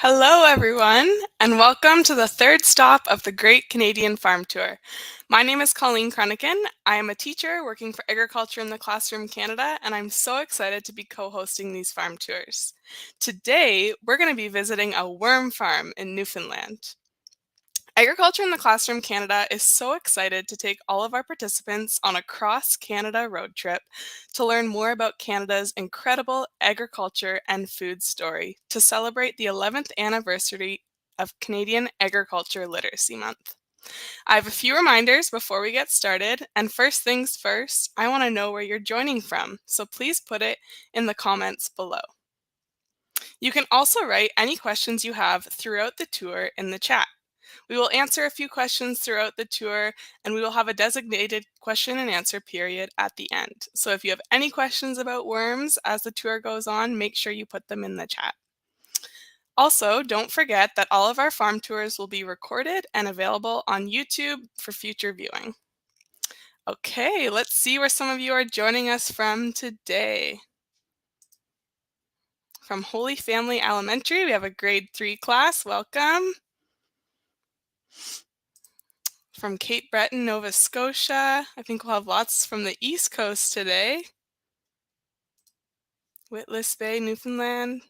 Hello, everyone, and welcome to the third stop of the Great Canadian Farm Tour. My name is Colleen Kroniken. I am a teacher working for Agriculture in the Classroom Canada, and I'm so excited to be co-hosting these farm tours. Today, we're going to be visiting a worm farm in Newfoundland. Agriculture in the Classroom Canada is so excited to take all of our participants on a cross-Canada road trip to learn more about Canada's incredible agriculture and food story to celebrate the 11th anniversary of Canadian Agriculture Literacy Month. I have a few reminders before we get started, and first things first, I want to know where you're joining from, so please put it in the comments below. You can also write any questions you have throughout the tour in the chat. We will answer a few questions throughout the tour, and we will have a designated question and answer period at the end. So if you have any questions about worms as the tour goes on, make sure you put them in the chat. Also, don't forget that all of our farm tours will be recorded and available on YouTube for future viewing. Okay, let's see where some of you are joining us from today. From Holy Family Elementary, we have a grade 3 class. Welcome. From Cape Breton, Nova Scotia. I think we'll have lots from the East Coast today. Witless Bay, Newfoundland.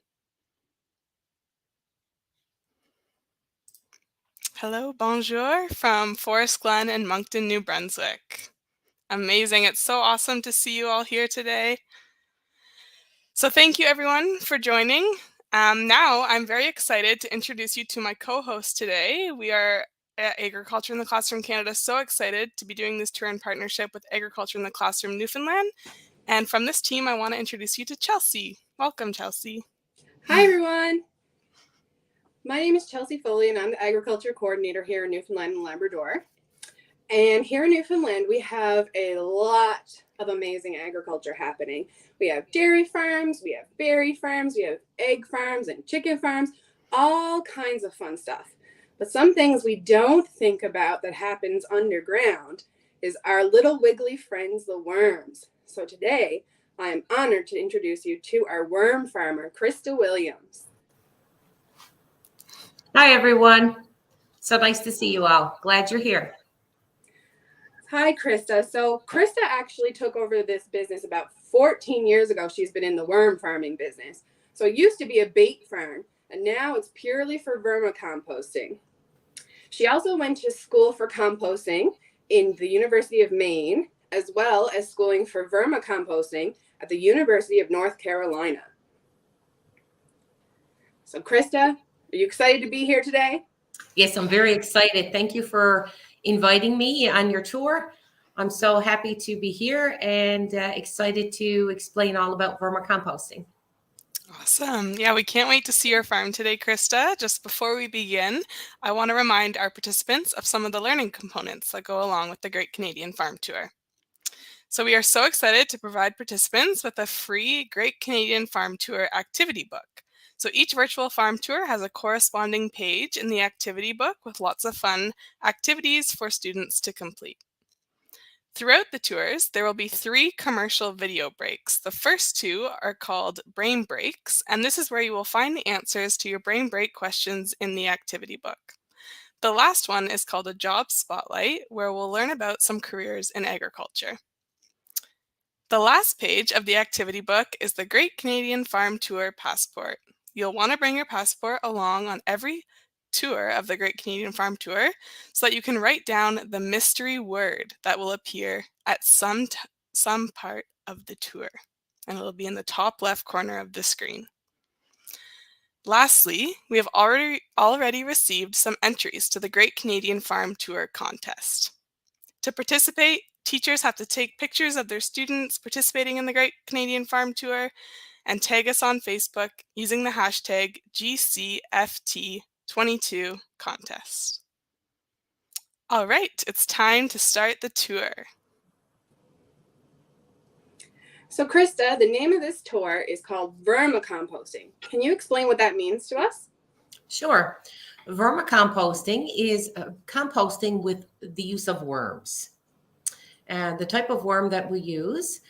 Hello, bonjour, from Forest Glen and Moncton, New Brunswick. Amazing, it's so awesome to see you all here today. So thank you everyone for joining. Now I'm very excited to introduce you to my co-host today. We are at Agriculture in the Classroom Canada so excited to be doing this tour in partnership with Agriculture in the Classroom Newfoundland. And from this team, I want to introduce you to Chelsea. Welcome, Chelsea. Hi, everyone. My name is Chelsea Foley, and I'm the Agriculture Coordinator here in Newfoundland and Labrador. And here in Newfoundland, we have a lot of amazing agriculture happening. We have dairy farms, we have berry farms, we have egg farms and chicken farms, all kinds of fun stuff. But some things we don't think about that happens underground is our little wiggly friends, the worms. So today, I am honored to introduce you to our worm farmer, Krista Williams. Hi, everyone. So nice to see you all. Glad you're here. Hi, Krista. So Krista actually took over this business about 14 years ago. She's been in the worm farming business. So it used to be a bait farm, and now it's purely for vermicomposting. She also went to school for composting in the University of Maine, as well as schooling for vermicomposting at the University of North Carolina. So Krista, are you excited to be here today? Yes, I'm very excited. Thank you for inviting me on your tour. I'm so happy to be here and excited to explain all about vermicomposting. Awesome. Yeah, we can't wait to see your farm today, Krista. Just before we begin, I want to remind our participants of some of the learning components that go along with the Great Canadian Farm Tour. So we are so excited to provide participants with a free Great Canadian Farm Tour activity book. So each virtual farm tour has a corresponding page in the activity book with lots of fun activities for students to complete. Throughout the tours, there will be 3 commercial video breaks. The first 2 are called brain breaks, and this is where you will find the answers to your brain break questions in the activity book. The last one is called a job spotlight, where we'll learn about some careers in agriculture. The last page of the activity book is the Great Canadian Farm Tour Passport. You'll want to bring your passport along on every tour of the Great Canadian Farm Tour so that you can write down the mystery word that will appear at some part of the tour, and it'll be in the top left corner of the screen. Lastly, we have already received some entries to the Great Canadian Farm Tour contest. To participate, teachers have to take pictures of their students participating in the Great Canadian Farm Tour and tag us on Facebook using the hashtag GCFT22contest. All right, it's time to start the tour. So Krista, the name of this tour is called Vermicomposting. Can you explain what that means to us? Sure. Vermicomposting is composting with the use of worms. And the type of worm that we use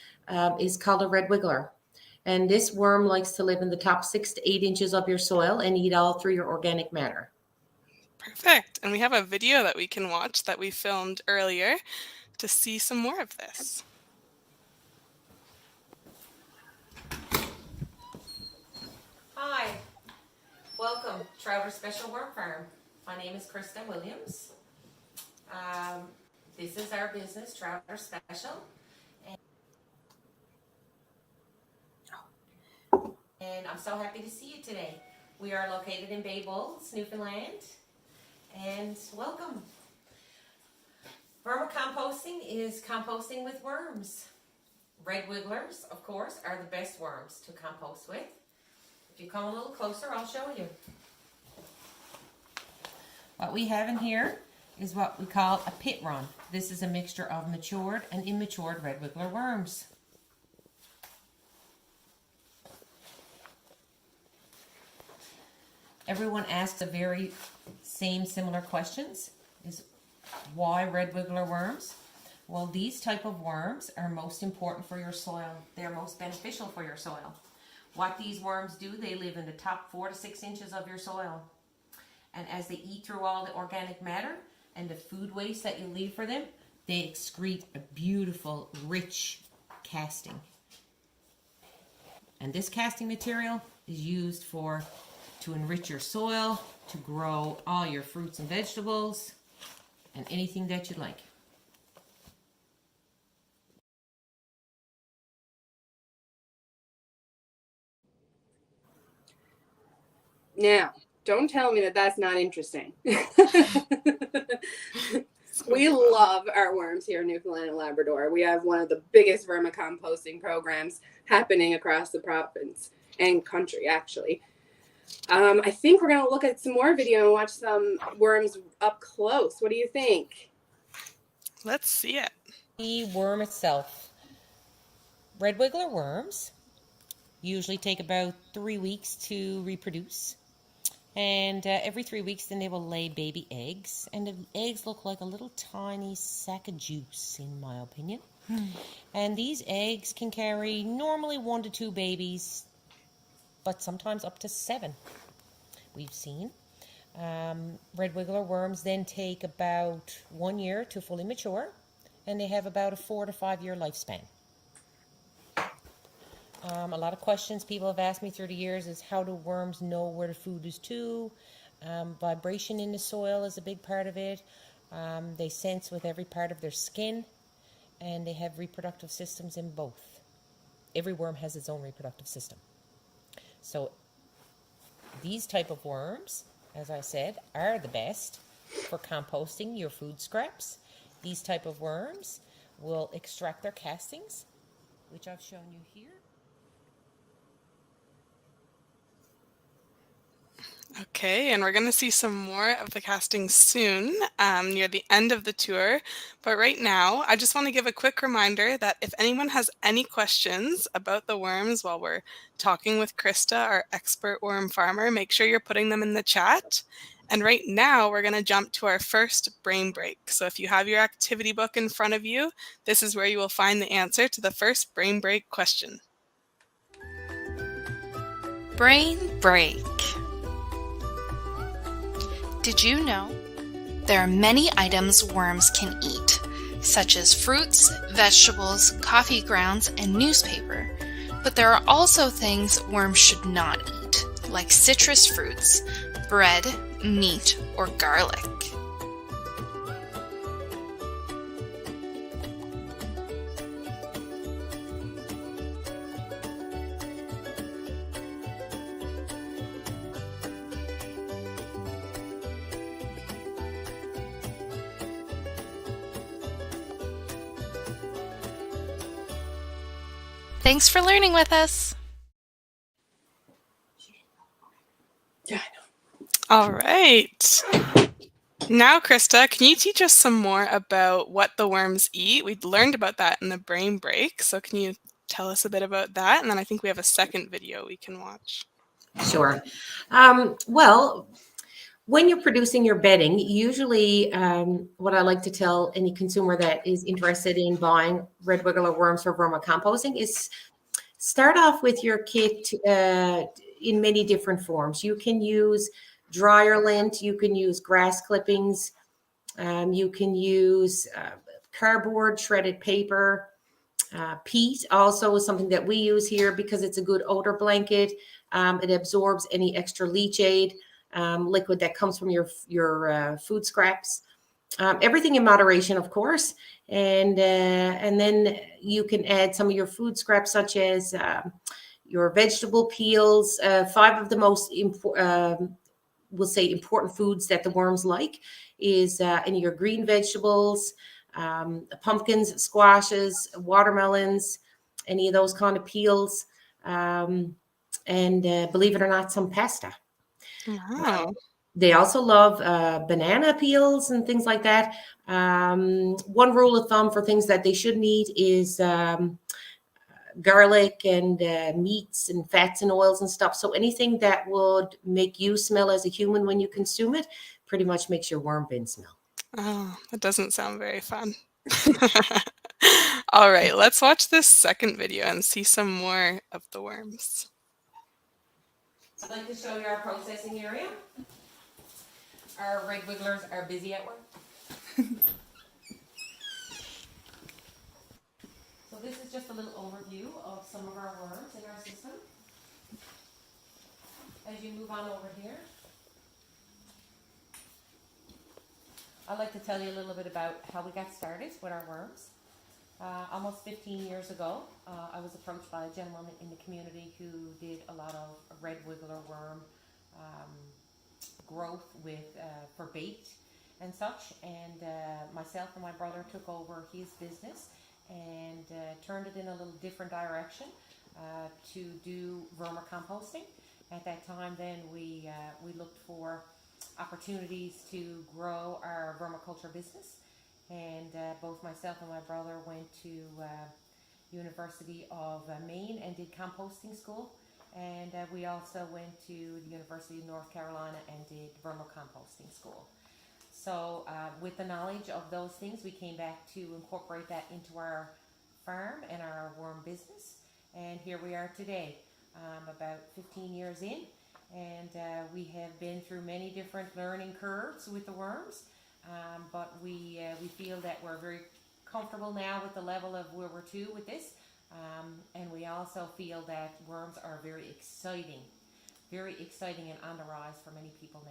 is called a red wiggler. And this worm likes to live in the top 6 to 8 inches of your soil and eat all through your organic matter. Perfect. And we have a video that we can watch that we filmed earlier to see some more of this. Hi, welcome to Trouter Special Worm Farm. My name is Krista Williams. This is our business, Trouter Special. And I'm so happy to see you today. We are located in Bay Bulls, Newfoundland, and welcome. Vermicomposting is composting with worms. Red wigglers, of course, are the best worms to compost with. If you come a little closer, I'll show you. What we have in here is what we call a pit run. This is a mixture of matured and immatured red wiggler worms. Everyone asks the very same similar questions, is why red wiggler worms? Well, these type of worms are most important for your soil. They're most beneficial for your soil. What these worms do, they live in the top 4 to 6 inches of your soil. And as they eat through all the organic matter and the food waste that you leave for them, they excrete a beautiful, rich casting. And this casting material is used to enrich your soil, to grow all your fruits and vegetables, and anything that you'd like. Now, don't tell me that that's not interesting. We love our worms here in Newfoundland and Labrador. We have one of the biggest vermicomposting programs happening across the province and country, actually. I think we're going to look at some more video and watch some worms up close. What do you think? Let's see it. The worm itself. Red wiggler worms usually take about 3 weeks to reproduce. And every 3 weeks, then they will lay baby eggs. And the eggs look like a little tiny sack of juice, in my opinion. And these eggs can carry normally 1 to 2 babies, but sometimes up to 7, we've seen. Red wiggler worms then take about 1 year to fully mature, and they have about a 4 to 5 year lifespan. A lot of questions people have asked me through the years is how do worms know where the food is to? Vibration in the soil is a big part of it. They sense with every part of their skin, and they have reproductive systems in both. Every worm has its own reproductive system. So these type of worms, as I said, are the best for composting your food scraps. These type of worms will extract their castings, which I've shown you here. Okay, and we're going to see some more of the castings soon near the end of the tour. But right now, I just want to give a quick reminder that if anyone has any questions about the worms while we're talking with Krista, our expert worm farmer, make sure you're putting them in the chat. And right now, we're going to jump to our first brain break. So if you have your activity book in front of you, this is where you will find the answer to the first brain break question. Brain break. Did you know there are many items worms can eat, such as fruits, vegetables, coffee grounds, and newspaper, but there are also things worms should not eat, like citrus fruits, bread, meat, or garlic. Thanks for learning with us. Yeah, I know. All right. Now, Krista, can you teach us some more about what the worms eat? We learned about that in the brain break. So can you tell us a bit about that? And then I think we have a second video we can watch. Sure. Well, when you're producing your bedding, usually what I like to tell any consumer that is interested in buying red wiggler worms for vermicomposting is start off with your kit in many different forms. You can use dryer lint, you can use grass clippings, you can use cardboard, shredded paper. Peat also is something that we use here because it's a good odor blanket. It absorbs any extra leachate liquid that comes from your food scraps. Everything in moderation, of course, and then you can add some of your food scraps, such as your vegetable peels. 5 of the most we'll say important foods that the worms like is in your green vegetables, pumpkins, squashes, watermelons, any of those kind of peels, and believe it or not, some pasta. Wow. They also love banana peels and things like that. One rule of thumb for things that they shouldn't eat is garlic and meats and fats and oils and stuff. So anything that would make you smell as a human when you consume it pretty much makes your worm bin smell. Oh, that doesn't sound very fun. All right, let's watch this second video and see some more of the worms. I'd like to show you our processing area. Our red wigglers are busy at work. So this is just a little overview of some of our worms in our system. As you move on over here, I'd like to tell you a little bit about how we got started with our worms. Almost 15 years ago, I was approached by a gentleman in the community who did a lot of red wiggler worm growth for bait and such, and myself and my brother took over his business and turned it in a little different direction to do vermicomposting. At that time then we looked for opportunities to grow our vermiculture business, and both myself and my brother went to University of Maine and did composting school, and we also went to the University of North Carolina and did vermicomposting school. So with the knowledge of those things, we came back to incorporate that into our farm and our worm business, and here we are today, about 15 years in, and we have been through many different learning curves with the worms, but we feel that we're very comfortable now with the level of where we're to with this, and we also feel that worms are very exciting and on the rise for many people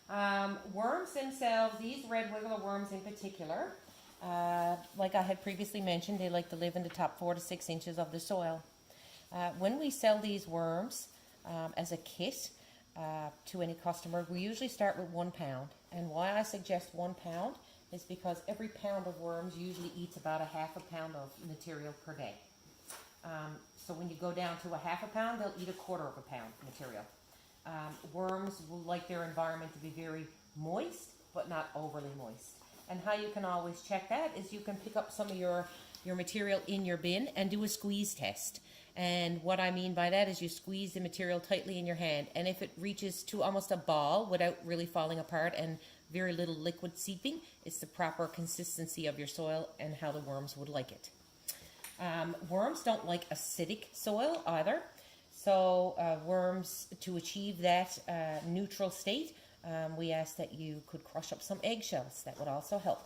now. Worms themselves, these red wiggler worms in particular, like I had previously mentioned, they like to live in the top 4 to 6 inches of the soil. When we sell these worms as a kit to any customer, we usually start with 1 pound. And why I suggest 1 pound is because every pound of worms usually eats about a half a pound of material per day. So when you go down to a half a pound, they'll eat a quarter of a pound material. Worms will like their environment to be very moist, but not overly moist. And how you can always check that is you can pick up some of your material in your bin and do a squeeze test. And what I mean by that is you squeeze the material tightly in your hand, and if it reaches to almost a ball without really falling apart and very little liquid seeping, it's the proper consistency of your soil and how the worms would like it. Worms don't like acidic soil either, so worms, to achieve that neutral state, we ask that you could crush up some eggshells. That would also help.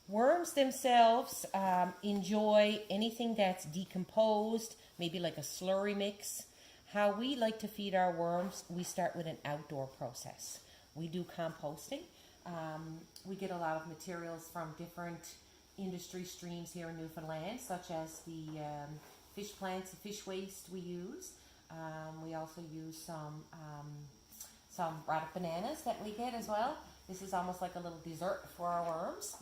Worms themselves enjoy anything that's decomposed, maybe like a slurry mix. How we like to feed our worms, we start with an outdoor process. We do composting. We get a lot of materials from different industry streams here in Newfoundland, such as the fish plants, the fish waste we use. We also use some rotted bananas that we get as well. This is almost like a little dessert for our worms.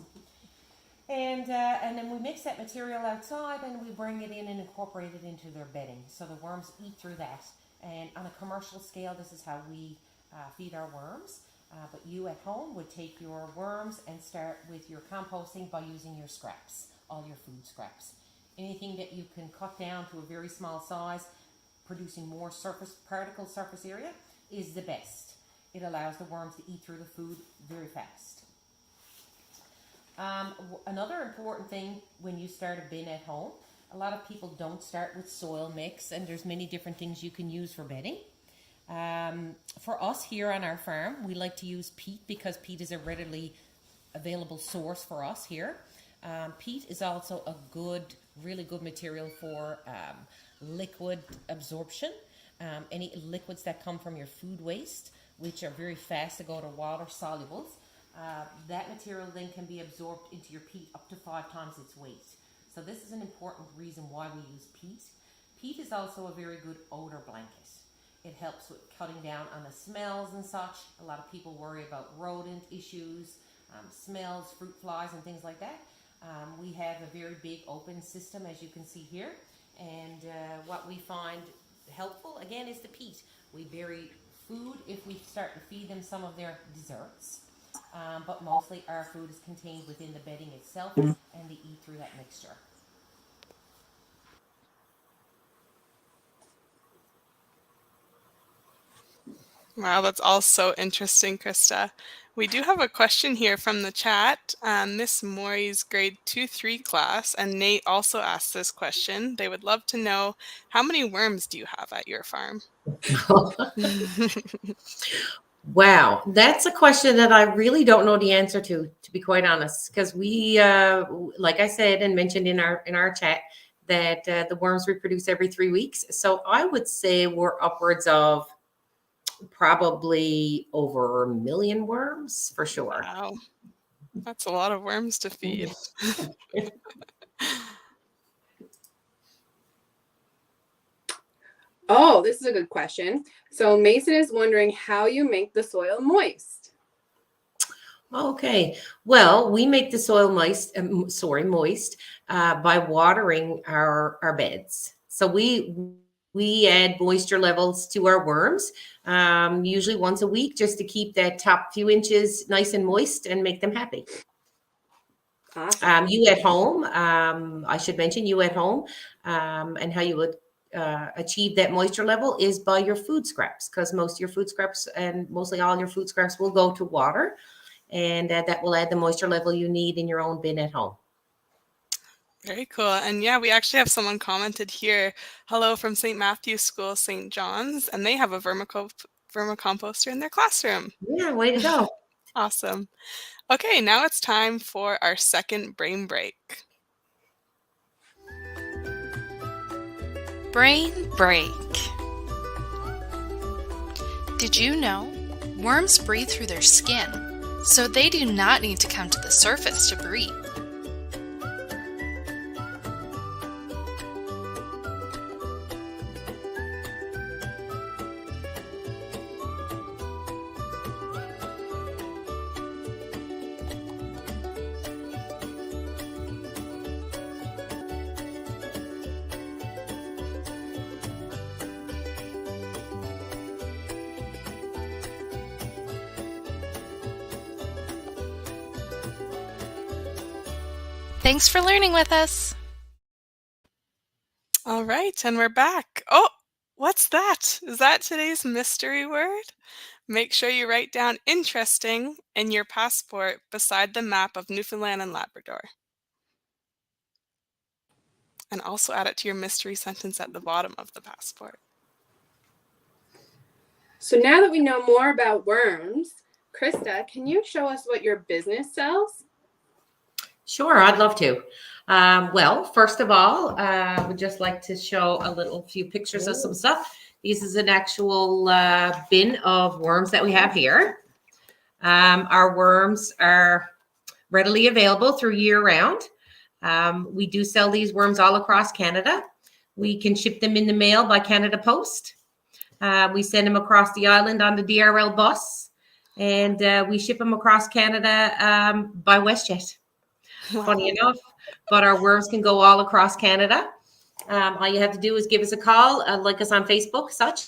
And then we mix that material outside and we bring it in and incorporate it into their bedding. So the worms eat through that. And on a commercial scale, this is how we feed our worms. But you at home would take your worms and start with your composting by using your scraps, all your food scraps. Anything that you can cut down to a very small size, producing more surface area, is the best. It allows the worms to eat through the food very fast. Another important thing when you start a bin at home, a lot of people don't start with soil mix, and there's many different things you can use for bedding. For us here on our farm, we like to use peat because peat is a readily available source for us here. Peat is also a really good material for liquid absorption. Any liquids that come from your food waste, which are very fast to go to water solubles, that material then can be absorbed into your peat up to 5 times its weight. So this is an important reason why we use peat. Peat is also a very good odor blanket. It helps with cutting down on the smells and such. A lot of people worry about rodent issues, smells, fruit flies, and things like that. We have a very big open system, as you can see here. And what we find helpful, again, is the peat. We bury food if we start to feed them some of their desserts. But mostly our food is contained within the bedding itself, and they eat through that mixture. Wow, that's all so interesting, Krista. We do have a question here from the chat. Miss Maury's grade 2-3 class, and Nate also asked this question. They would love to know, how many worms do you have at your farm? Wow, that's a question that I really don't know the answer to be quite honest, because we, like I said and mentioned in our chat, that the worms reproduce every 3 weeks. So I would say we're upwards of probably over 1 million worms for sure. Wow, that's a lot of worms to feed. Oh, this is a good question. So Mason is wondering how you make the soil moist. Okay, well, we make the soil moist by watering our beds. So we add moisture levels to our worms, usually once a week, just to keep that top few inches nice and moist and make them happy. Awesome. You at home, I should mention you at home, and how you would achieve that moisture level is by your food scraps, because most of your food scraps and mostly all your food scraps will go to water, and that will add the moisture level you need in your own bin at home. Very cool. And yeah, we actually have someone commented here. Hello from St. Matthew's School, St. John's, and they have a vermicomposter in their classroom. Yeah, way to go. Awesome. Okay, now it's time for our second brain break. Brain break. Did you know worms breathe through their skin, so they do not need to come to the surface to breathe? Thanks for learning with us. All right, and we're back. Oh, what's that? Is that today's mystery word? Make sure you write down interesting in your passport beside the map of Newfoundland and Labrador. And also add it to your mystery sentence at the bottom of the passport. So now that we know more about worms, Krista, can you show us what your business sells? Sure, I'd love to. Well, first of all, I would just like to show a few pictures of some stuff. This is an actual bin of worms that we have here. Our worms are readily available through year round. We do sell these worms all across Canada. We can ship them in the mail by Canada Post. We send them across the island on the DRL bus, and we ship them across Canada by WestJet. Funny enough, but our worms can go all across Canada. All you have to do is give us a call, like us on Facebook, such.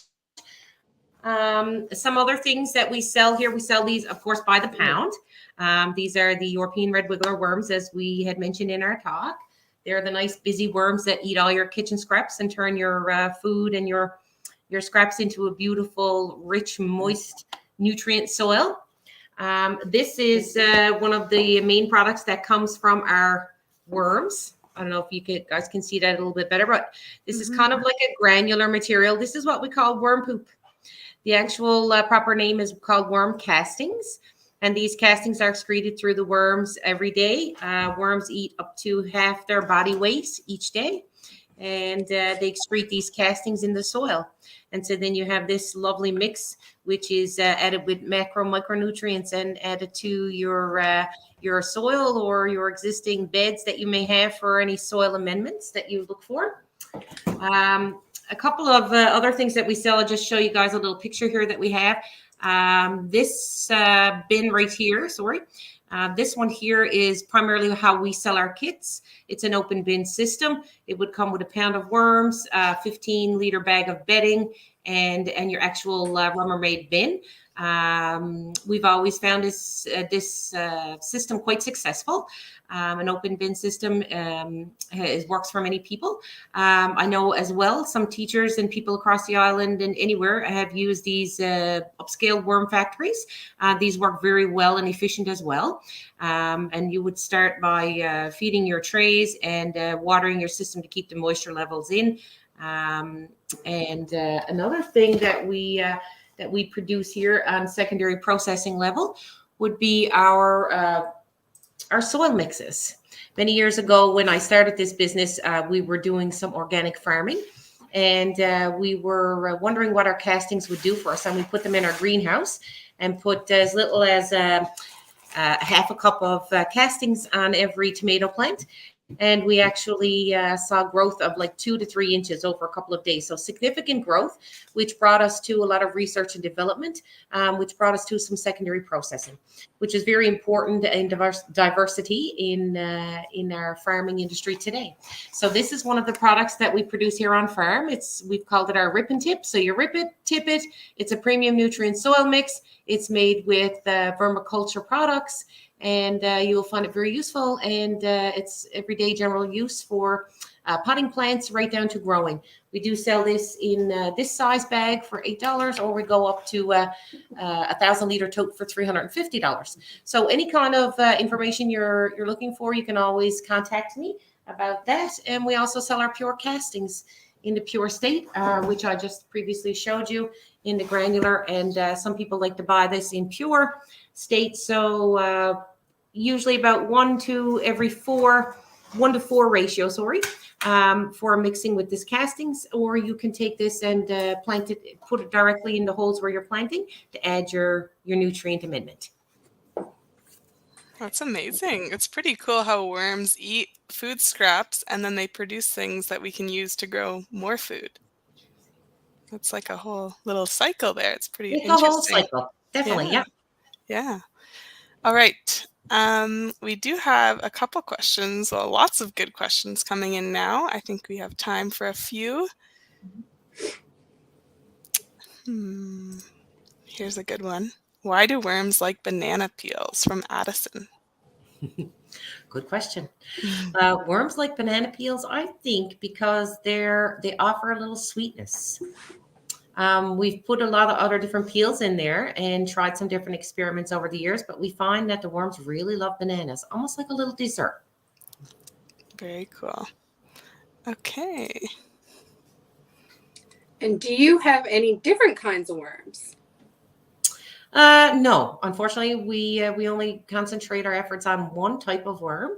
Some other things that we sell here, we sell these, of course, by the pound. These are the European red wiggler worms, as we had mentioned in our talk. They're the nice busy worms that eat all your kitchen scraps and turn your food and your scraps into a beautiful, rich, moist, nutrient soil. This is one of the main products that comes from our worms. I don't know if you guys can see that a little bit better, but this is kind of like a granular material. This is what we call worm poop. The actual proper name is called worm castings. And these castings are excreted through the worms every day. Worms eat up to half their body weight each day. And they excrete these castings in the soil. And so then you have this lovely mix, which is added with micronutrients and added to your soil or your existing beds that you may have for any soil amendments that you look for. A couple of other things that we sell. I'll just show you guys a little picture here that we have. This bin right here, this one here is primarily how we sell our kits. It's an open bin system. It would come with a pound of worms, 15-liter bag of bedding, and your actual Rubbermaid bin. We've always found this system quite successful. An open bin system works for many people. I know as well some teachers and people across the island and anywhere have used these upscale worm factories. These work very well and efficient as well. And you would start by feeding your trays and watering your system to keep the moisture levels in. And another thing that we produce here on secondary processing level would be our soil mixes. Many years ago, when I started this business, we were doing some organic farming, and we were wondering what our castings would do for us. And we put them in our greenhouse and put as little as half a cup of castings on every tomato plant. And we actually saw growth of like 2 to 3 inches over a couple of days. So significant growth, which brought us to a lot of research and development, which brought us to some secondary processing, which is very important in diversity in our farming industry today. So this is one of the products that we produce here on farm. We've called it our Rip and Tip. So you rip it, tip it. It's a premium nutrient soil mix. It's made with vermiculture products. And you'll find it very useful, and it's everyday general use for potting plants right down to growing. We do sell this in this size bag for $8, or we go up to a 1,000-liter tote for $350. So any kind of information you're looking for, you can always contact me about that. And we also sell our pure castings in the pure state, which I just previously showed you in the granular. And some people like to buy this in pure state. So usually about 1 to 4 ratio, for mixing with this castings, or you can take this and plant it, put it directly in the holes where you're planting to add your nutrient amendment. That's amazing. It's pretty cool how worms eat food scraps and then they produce things that we can use to grow more food. It's like a whole little cycle there. It's pretty interesting. A whole cycle, definitely. Yeah. All right. We do have a couple questions, well, lots of good questions coming in now. I think we have time for a few. Here's a good one. Why do worms like banana peels? From Addison. Good question. Worms like banana peels, I think, because they offer a little sweetness. We've put a lot of other different peels in there and tried some different experiments over the years, but we find that the worms really love bananas, almost like a little dessert. Very cool. Okay. And do you have any different kinds of worms? No, unfortunately, we only concentrate our efforts on one type of worm,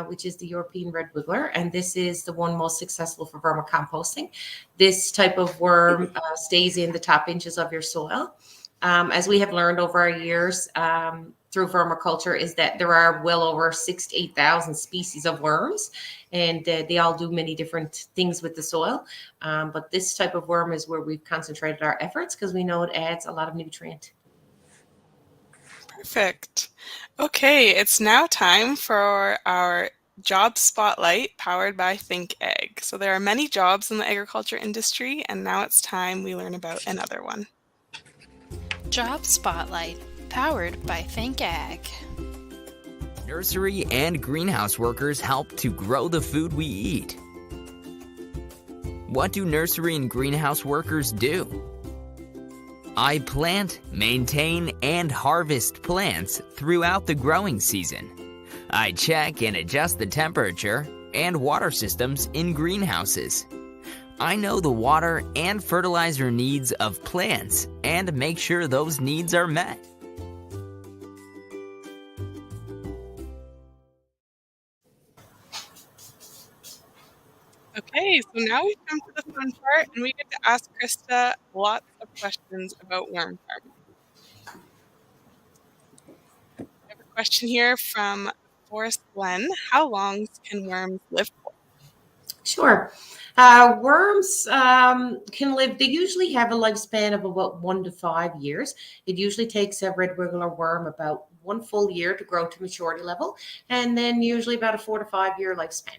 which is the European red wiggler, and this is the one most successful for vermicomposting. This type of worm stays in the top inches of your soil. As we have learned over our years through vermiculture, is that there are well over 6,000 to 8,000 species of worms, and they all do many different things with the soil. But this type of worm is where we've concentrated our efforts because we know it adds a lot of nutrient. Perfect. Okay, it's now time for our job spotlight powered by Think Ag. So there are many jobs in the agriculture industry, and now it's time we learn about another one. Job Spotlight, powered by Think Ag. Nursery and greenhouse workers help to grow the food we eat. What do nursery and greenhouse workers do? I plant, maintain, and harvest plants throughout the growing season. I check and adjust the temperature and water systems in greenhouses. I know the water and fertilizer needs of plants and make sure those needs are met. Okay, so now we've come to the fun part, and we get to ask Krista lots of questions about worm farming. I have a question here from Forrest Glen. How long can worms live for? Sure. Worms can live, they usually have a lifespan of about 1 to 5 years. It usually takes a red wiggler worm about 1 full year to grow to maturity level, and then usually about a 4 to 5 year lifespan.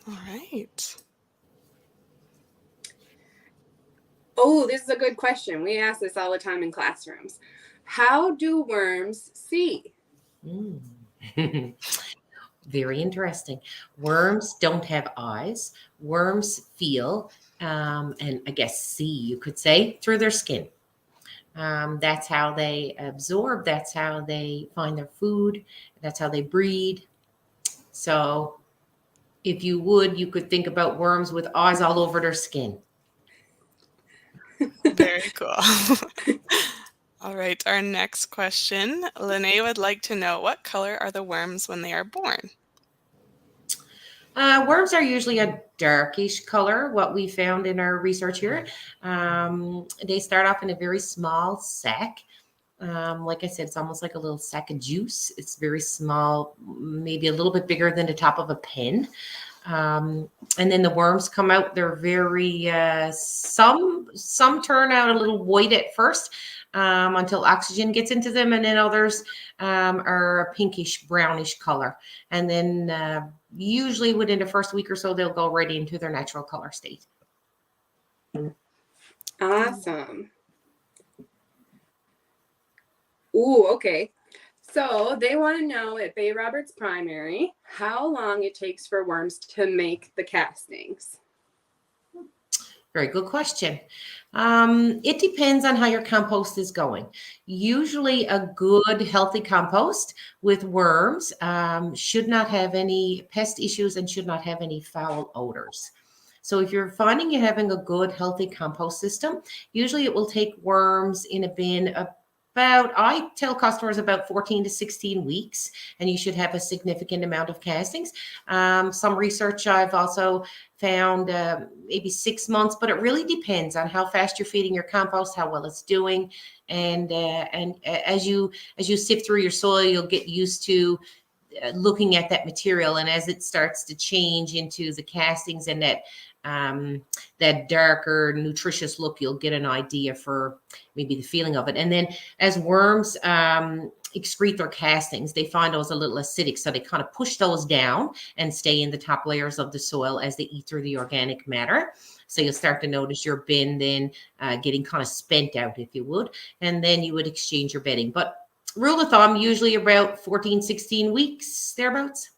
All right. Oh, this is a good question. We ask this all the time in classrooms. How do worms see? Very interesting. Worms don't have eyes. Worms feel, and I guess see, you could say, through their skin. That's how they absorb. That's how they find their food. That's how they breed. So if you would, you could think about worms with eyes all over their skin. Very cool. All right, our next question. Lene would like to know, what color are the worms when they are born? Worms are usually a darkish color, what we found in our research here. They start off in a very small sac. Like I said, it's almost like a little sack of juice. It's very small, maybe a little bit bigger than the top of a pen. And then the worms come out. They're very, some turn out a little white at first until oxygen gets into them. And then others are a pinkish, brownish color. And then usually within the first week or so, they'll go right into their natural color state. Awesome. Ooh, okay. So they want to know at Bay Roberts Primary how long it takes for worms to make the castings. Very good question. It depends on how your compost is going. Usually a good, healthy compost with worms should not have any pest issues and should not have any foul odors. So if you're finding you're having a good, healthy compost system, usually it will take worms in a bin about, I tell customers, about 14 to 16 weeks, and you should have a significant amount of castings. Some research I've also found maybe 6 months, but it really depends on how fast you're feeding your compost, how well it's doing, and as you sift through your soil, you'll get used to looking at that material, and as it starts to change into the castings and that darker, nutritious look, you'll get an idea for maybe the feeling of it. And then as worms excrete their castings, they find those a little acidic, so they kind of push those down and stay in the top layers of the soil as they eat through the organic matter. So you'll start to notice your bin then getting kind of spent out, if you would, and then you would exchange your bedding. But rule of thumb, usually about 14, 16 weeks, thereabouts.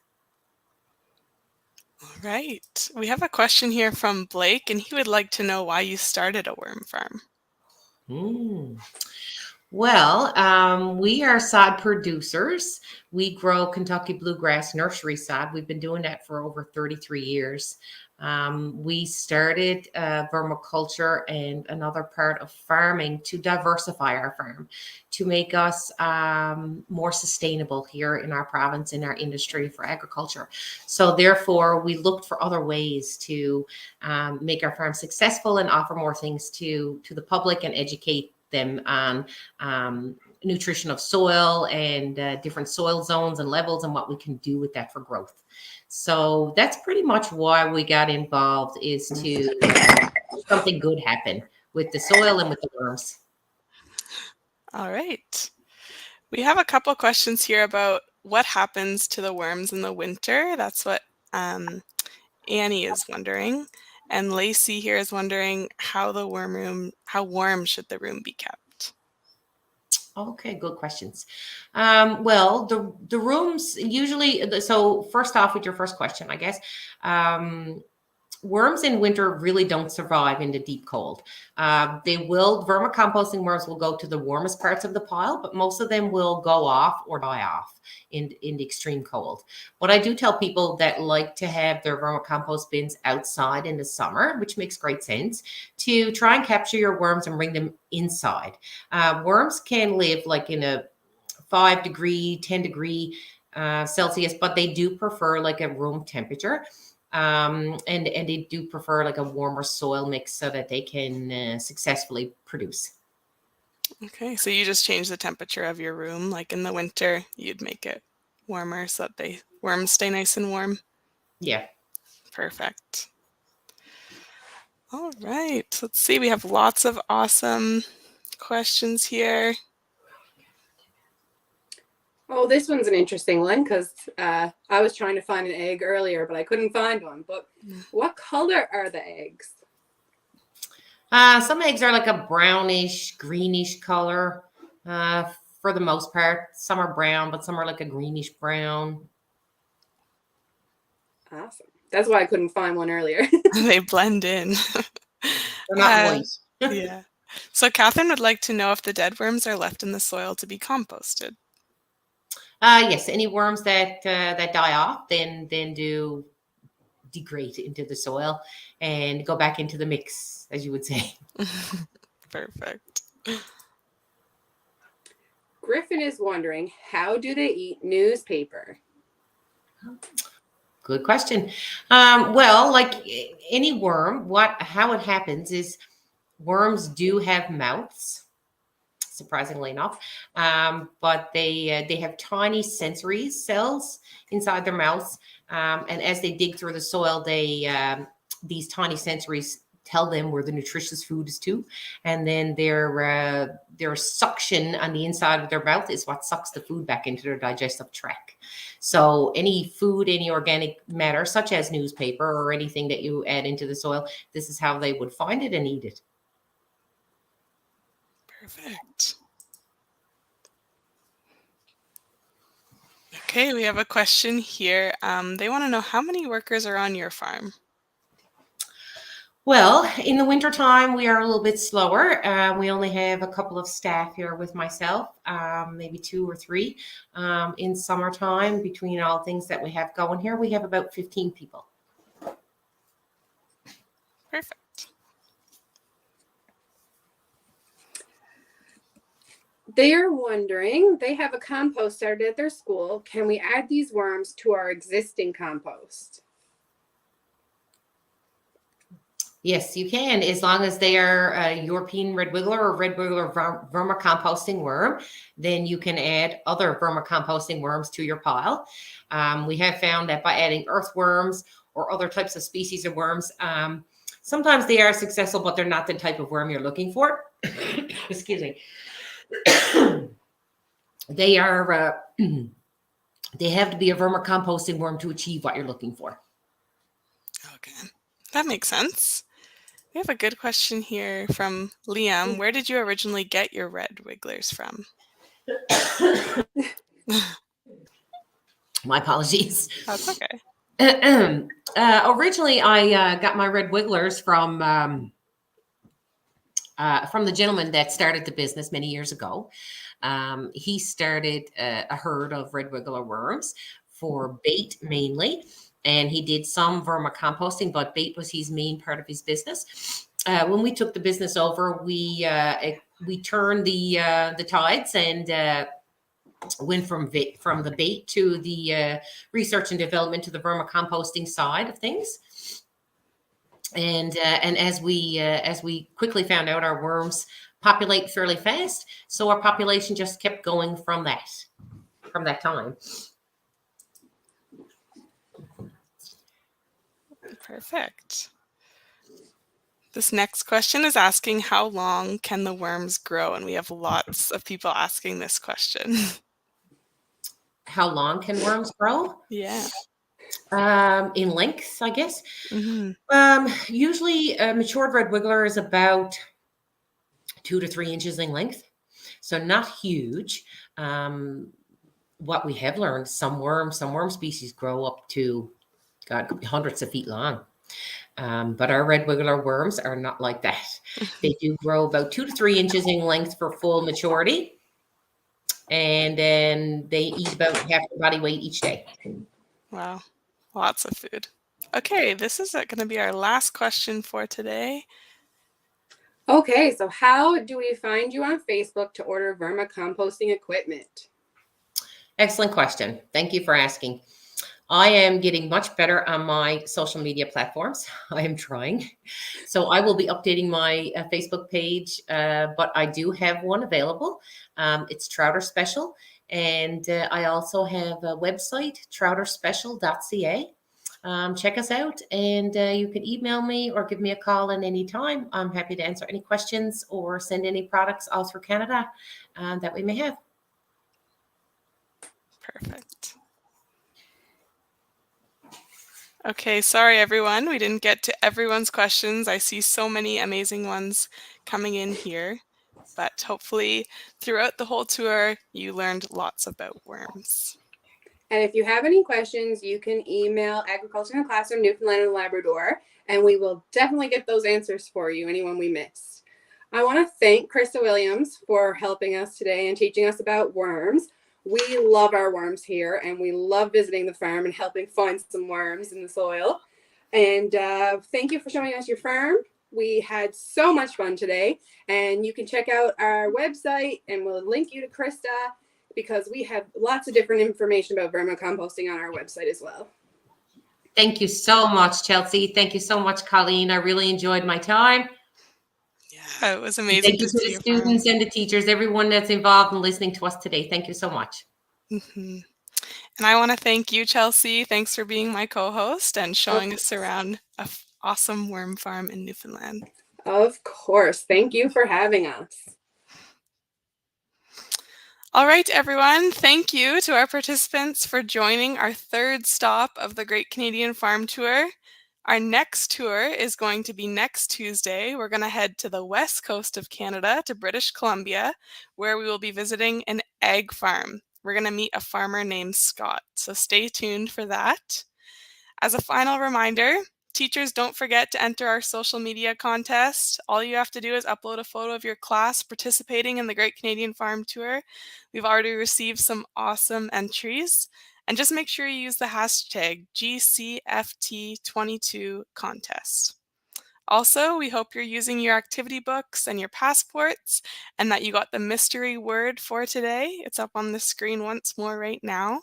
All right. We have a question here from Blake, and he would like to know why you started a worm farm. Well, we are sod producers. We grow Kentucky bluegrass nursery sod. We've been doing that for over 33 years. We started vermiculture and another part of farming to diversify our farm, to make us more sustainable here in our province, in our industry for agriculture. So therefore, we looked for other ways to make our farm successful and offer more things to the public and educate them on nutrition of soil and different soil zones and levels and what we can do with that for growth. So that's pretty much why we got involved, is to something good happen with the soil and with the worms. All right. We have a couple questions here about what happens to the worms in the winter. That's what Annie is wondering. And Lacey here is wondering how warm should the room be kept? Okay, good questions. Well, the rooms usually, so first off with your first question, I guess, worms in winter really don't survive in the deep cold. Vermicomposting worms will go to the warmest parts of the pile, but most of them will go off or die off in the extreme cold. What I do tell people that like to have their vermicompost bins outside in the summer, which makes great sense, to try and capture your worms and bring them inside. Worms can live like in a 5-degree, 10-degree Celsius, but they do prefer like a room temperature. And they do prefer like a warmer soil mix so that they can successfully produce. Okay, so you just change the temperature of your room. Like in the winter, you'd make it warmer so that the worms stay nice and warm. Yeah. Perfect. All right, let's see. We have lots of awesome questions here. Oh, this one's an interesting one because I was trying to find an egg earlier, but I couldn't find one. But what color are the eggs? Some eggs are like a brownish, greenish color for the most part. Some are brown, but some are like a greenish brown. Awesome. That's why I couldn't find one earlier. They blend in. They're not white. Yeah. So Catherine would like to know if the dead worms are left in the soil to be composted. Yes, any worms that die off then do degrade into the soil and go back into the mix, as you would say. Perfect. Griffin is wondering, how do they eat newspaper? Good question. Well, like any worm, how it happens is worms do have mouths, surprisingly enough, but they have tiny sensory cells inside their mouths, and as they dig through the soil, these tiny sensories tell them where the nutritious food is too, and then their suction on the inside of their mouth is what sucks the food back into their digestive tract. So any food, any organic matter, such as newspaper or anything that you add into the soil, this is how they would find it and eat it. Perfect. Okay, we have a question here. They want to know, how many workers are on your farm? Well, in the wintertime, we are a little bit slower. We only have a couple of staff here with myself, maybe 2 or 3. In summertime, between all things that we have going here, we have about 15 people. Perfect. They are wondering, they have a compost started at their school. Can we add these worms to our existing compost? Yes, you can, as long as they are a European red wiggler or red wiggler vermicomposting worm, then you can add other vermicomposting worms to your pile. We have found that by adding earthworms or other types of species of worms, sometimes they are successful, but they're not the type of worm you're looking for. Excuse me. They are, they have to be a vermicomposting worm to achieve what you're looking for. Okay, that makes sense. We have a good question here from Liam. Where did you originally get your red wigglers from? My apologies. That's okay. Originally, I got my red wigglers from the gentleman that started the business many years ago. He started a herd of red wiggler worms for bait mainly. And he did some vermicomposting, but bait was his main part of his business. When we took the business over, we turned the tides and went from the bait to the research and development to the vermicomposting side of things. And as we quickly found out, our worms populate fairly fast, so our population just kept going from that time. Perfect. This next question is asking, how long can the worms grow? And we have lots of people asking this question. How long can worms grow? Yeah. In length, I guess. Mm-hmm. Usually a matured red wiggler is about 2 to 3 inches in length. So not huge. What we have learned, some worm species grow up to, God, could be hundreds of feet long. But our red wiggler worms are not like that. They do grow about 2 to 3 inches in length for full maturity. And then they eat about half their body weight each day. Wow, lots of food. Okay, this is going to be our last question for today. Okay, so how do we find you on Facebook to order vermicomposting equipment? Excellent question. Thank you for asking. I am getting much better on my social media platforms. I am trying. So I will be updating my Facebook page, but I do have one available. It's Trouter Special. And I also have a website, trouterspecial.ca. Check us out, and you can email me or give me a call at any time. I'm happy to answer any questions or send any products all through Canada that we may have. Perfect. Okay, sorry everyone, we didn't get to everyone's questions. I see so many amazing ones coming in here, but hopefully throughout the whole tour, you learned lots about worms. And if you have any questions, you can email Agriculture in the Classroom, Newfoundland and Labrador, and we will definitely get those answers for you, anyone we missed. I want to thank Krista Williams for helping us today and teaching us about worms. We love our worms here, and we love visiting the farm and helping find some worms in the soil. And thank you for showing us your farm. We had so much fun today, and you can check out our website, and we'll link you to Krista, because we have lots of different information about vermicomposting on our website as well. Thank you so much, Chelsea. Thank you so much, Colleen. I really enjoyed my time. Yeah, it was amazing. Thank you to the students and the teachers, everyone that's involved in listening to us today. Thank you so much. And I want to thank you, Chelsea. Thanks for being my co-host and showing us around an awesome worm farm in Newfoundland. Of course. Thank you for having us. All right, everyone. Thank you to our participants for joining our third stop of the Great Canadian Farm Tour. Our next tour is going to be next Tuesday. We're going to head to the west coast of Canada to British Columbia, where we will be visiting an egg farm. We're going to meet a farmer named Scott, so stay tuned for that. As a final reminder, teachers, don't forget to enter our social media contest. All you have to do is upload a photo of your class participating in the Great Canadian Farm Tour. We've already received some awesome entries. And just make sure you use the hashtag GCFT22contest. Also, we hope you're using your activity books and your passports and that you got the mystery word for today. It's up on the screen once more right now.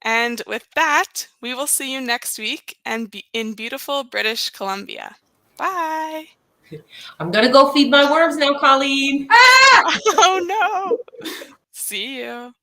And with that, we will see you next week and in beautiful British Columbia. Bye. I'm going to go feed my worms now, Colleen. Oh no. See you.